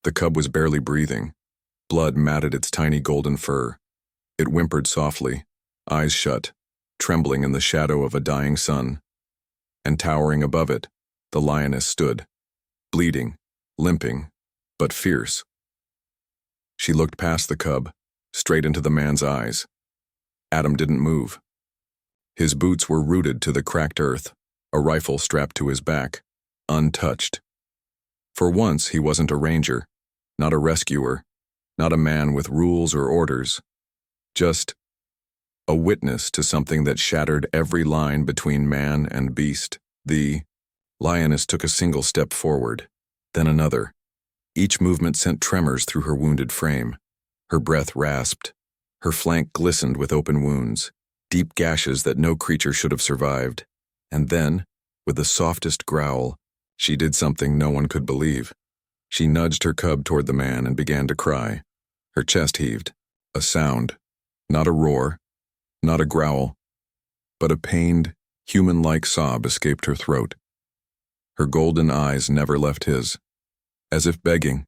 The cub was barely breathing. Blood matted its tiny golden fur. It whimpered softly, eyes shut, trembling in the shadow of a dying sun. And towering above it, the lioness stood, bleeding, limping, but fierce. She looked past the cub, straight into the man's eyes. Adam didn't move. His boots were rooted to the cracked earth, a rifle strapped to his back, untouched. For once, he wasn't a ranger, not a rescuer, not a man with rules or orders, just a witness to something that shattered every line between man and beast. The lioness took a single step forward, then another. Each movement sent tremors through her wounded frame. Her breath rasped. Her flank glistened with open wounds, deep gashes that no creature should have survived. And then, with the softest growl, she did something no one could believe. She nudged her cub toward the man and began to cry. Her chest heaved. A sound. Not a roar, not a growl, but a pained, human-like sob escaped her throat. Her golden eyes never left his, as if begging,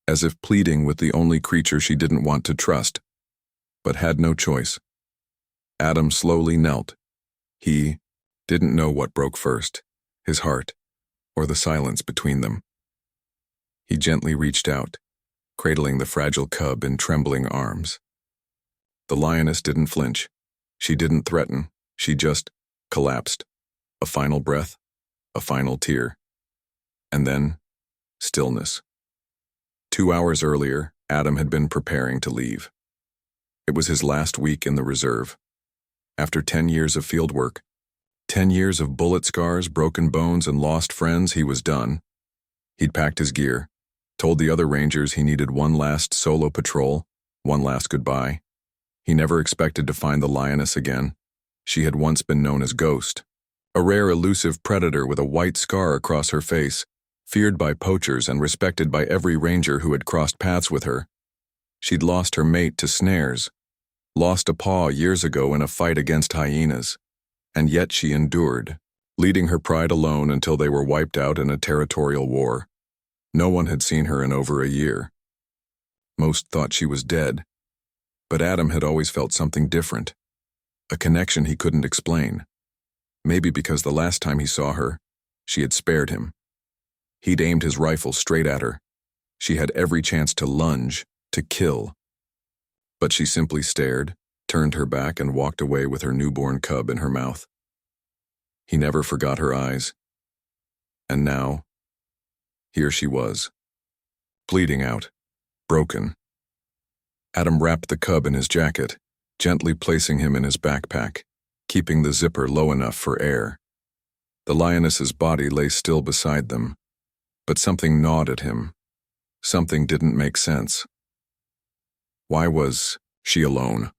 as if pleading with the only creature she didn't want to trust, but had no choice. Adam slowly knelt. He didn't know what broke first, his heart, or the silence between them. He gently reached out, cradling the fragile cub in trembling arms. The lioness didn't flinch. She didn't threaten. She just collapsed. A final breath, a final tear. And then, stillness. 2 hours earlier, Adam had been preparing to leave. It was his last week in the reserve. After 10 years of field work, 10 years of bullet scars, broken bones, and lost friends, he was done. He'd packed his gear, told the other rangers he needed one last solo patrol, one last goodbye. He never expected to find the lioness again. She had once been known as Ghost, a rare elusive predator with a white scar across her face, feared by poachers and respected by every ranger who had crossed paths with her. She'd lost her mate to snares, lost a paw years ago in a fight against hyenas, and yet she endured, leading her pride alone until they were wiped out in a territorial war. No one had seen her in over a year. Most thought she was dead, but Adam had always felt something different, a connection he couldn't explain. Maybe because the last time he saw her, she had spared him. He'd aimed his rifle straight at her. She had every chance to lunge, to kill. But she simply stared, turned her back, and walked away with her newborn cub in her mouth. He never forgot her eyes. And now, here she was, bleeding out, broken. Adam wrapped the cub in his jacket, gently placing him in his backpack, keeping the zipper low enough for air. The lioness's body lay still beside them, but something gnawed at him. Something didn't make sense. Why was she alone?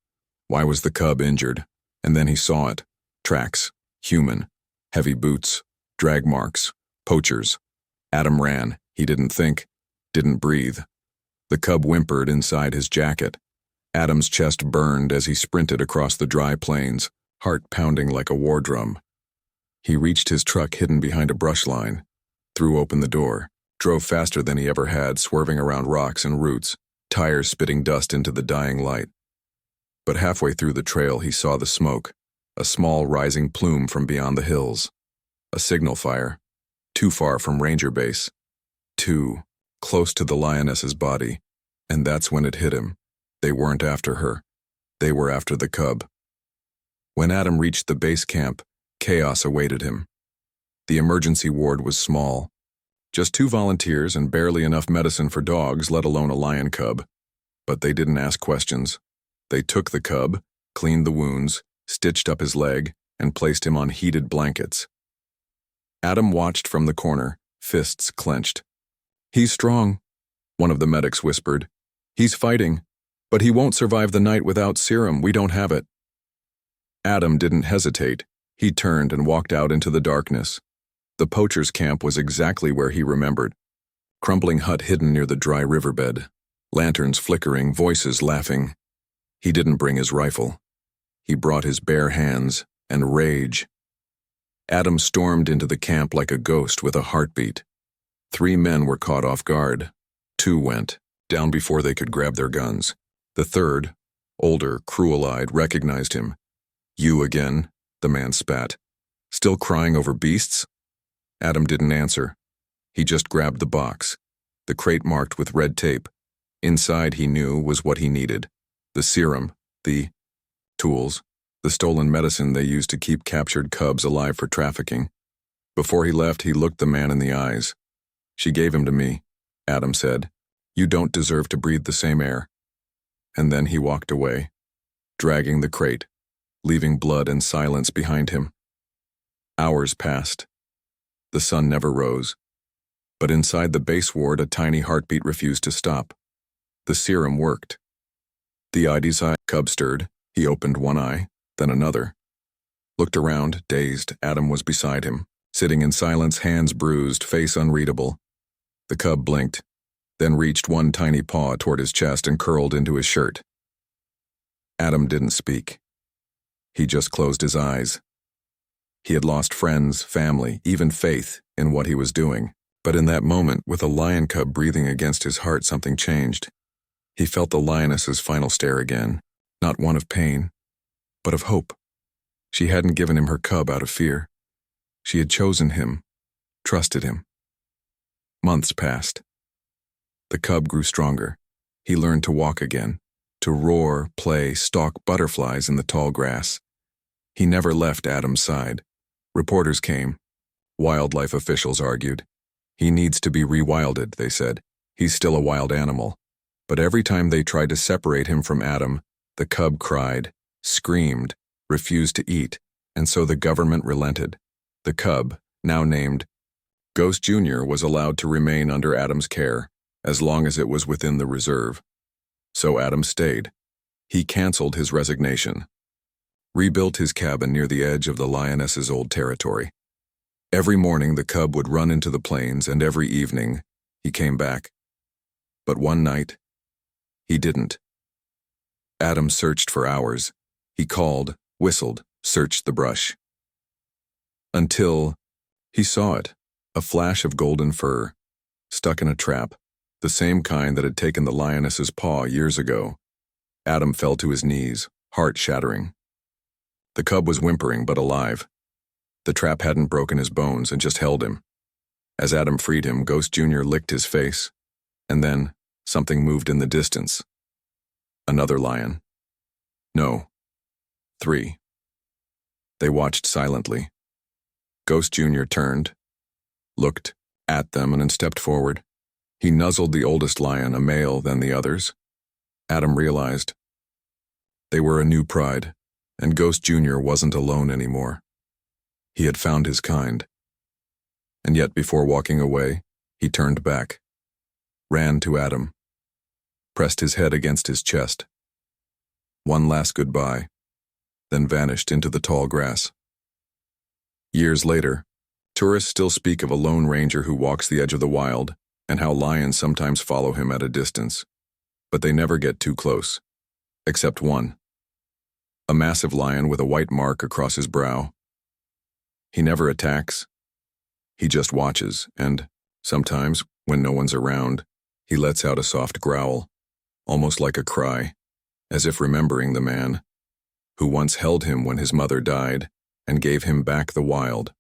Why was the cub injured? And then he saw it. Tracks, human, heavy boots, drag marks, poachers. Adam ran. He didn't think, didn't breathe. The cub whimpered inside his jacket. Adam's chest burned as he sprinted across the dry plains, heart pounding like a war drum. He reached his truck hidden behind a brush line, threw open the door, drove faster than he ever had, swerving around rocks and roots, tires spitting dust into the dying light. But halfway through the trail he saw the smoke, a small rising plume from beyond the hills. A signal fire, too far from Ranger Base, too close to the lioness's body, and that's when it hit him. They weren't after her. They were after the cub. When Adam reached the base camp, chaos awaited him. The emergency ward was small. Just 2 volunteers and barely enough medicine for dogs, let alone a lion cub. But they didn't ask questions. They took the cub, cleaned the wounds, stitched up his leg, and placed him on heated blankets. Adam watched from the corner, fists clenched. "He's strong," one of the medics whispered. "He's fighting, but he won't survive the night without serum. We don't have it." Adam didn't hesitate. He turned and walked out into the darkness. The poacher's camp was exactly where he remembered. Crumbling hut hidden near the dry riverbed. Lanterns flickering, voices laughing. He didn't bring his rifle. He brought his bare hands and rage. Adam stormed into the camp like a ghost with a heartbeat. 3 men were caught off guard. Two went, down before they could grab their guns. The third, older, cruel-eyed, recognized him. "You again?" the man spat. "Still crying over beasts?" Adam didn't answer. He just grabbed the box, the crate marked with red tape. Inside, he knew, was what he needed. The serum, the tools, the stolen medicine they used to keep captured cubs alive for trafficking. Before he left, he looked the man in the eyes. "She gave him to me," Adam said. "You don't deserve to breathe the same air." And then he walked away, dragging the crate, leaving blood and silence behind him. Hours passed. The sun never rose. But inside the base ward, a tiny heartbeat refused to stop. The serum worked. The ID's cub stirred. He opened one eye, then another. Looked around, dazed. Adam was beside him, sitting in silence, hands bruised, face unreadable. The cub blinked, then reached one tiny paw toward his chest and curled into his shirt. Adam didn't speak. He just closed his eyes. He had lost friends, family, even faith in what he was doing. But in that moment, with a lion cub breathing against his heart, something changed. He felt the lioness's final stare again, not one of pain, but of hope. She hadn't given him her cub out of fear. She had chosen him, trusted him. Months passed. The cub grew stronger. He learned to walk again, to roar, play, stalk butterflies in the tall grass. He never left Adam's side. Reporters came. Wildlife officials argued. "He needs to be rewilded," they said. "He's still a wild animal." But every time they tried to separate him from Adam, the cub cried, screamed, refused to eat, and so the government relented. The cub, now named Ghost Jr., was allowed to remain under Adam's care, as long as it was within the reserve. So Adam stayed. He canceled his resignation, rebuilt his cabin near the edge of the lioness's old territory. Every morning the cub would run into the plains, and every evening he came back. But one night, he didn't. Adam searched for hours. He called, whistled, searched the brush. Until he saw it, a flash of golden fur, stuck in a trap, the same kind that had taken the lioness's paw years ago. Adam fell to his knees, heart shattering. The cub was whimpering but alive. The trap hadn't broken his bones and just held him. As Adam freed him, Ghost Jr. licked his face, and then something moved in the distance. Another lion. No. 3. They watched silently. Ghost Jr. turned, looked at them, and then stepped forward. He nuzzled the oldest lion, a male than the others. Adam realized they were a new pride, and Ghost Jr. wasn't alone anymore. He had found his kind. And yet before walking away, he turned back, ran to Adam, pressed his head against his chest. One last goodbye, then vanished into the tall grass. Years later, tourists still speak of a lone ranger who walks the edge of the wild, and how lions sometimes follow him at a distance. But they never get too close. Except one. A massive lion with a white mark across his brow. He never attacks. He just watches, and sometimes, when no one's around, he lets out a soft growl, almost like a cry, as if remembering the man who once held him when his mother died and gave him back the wild.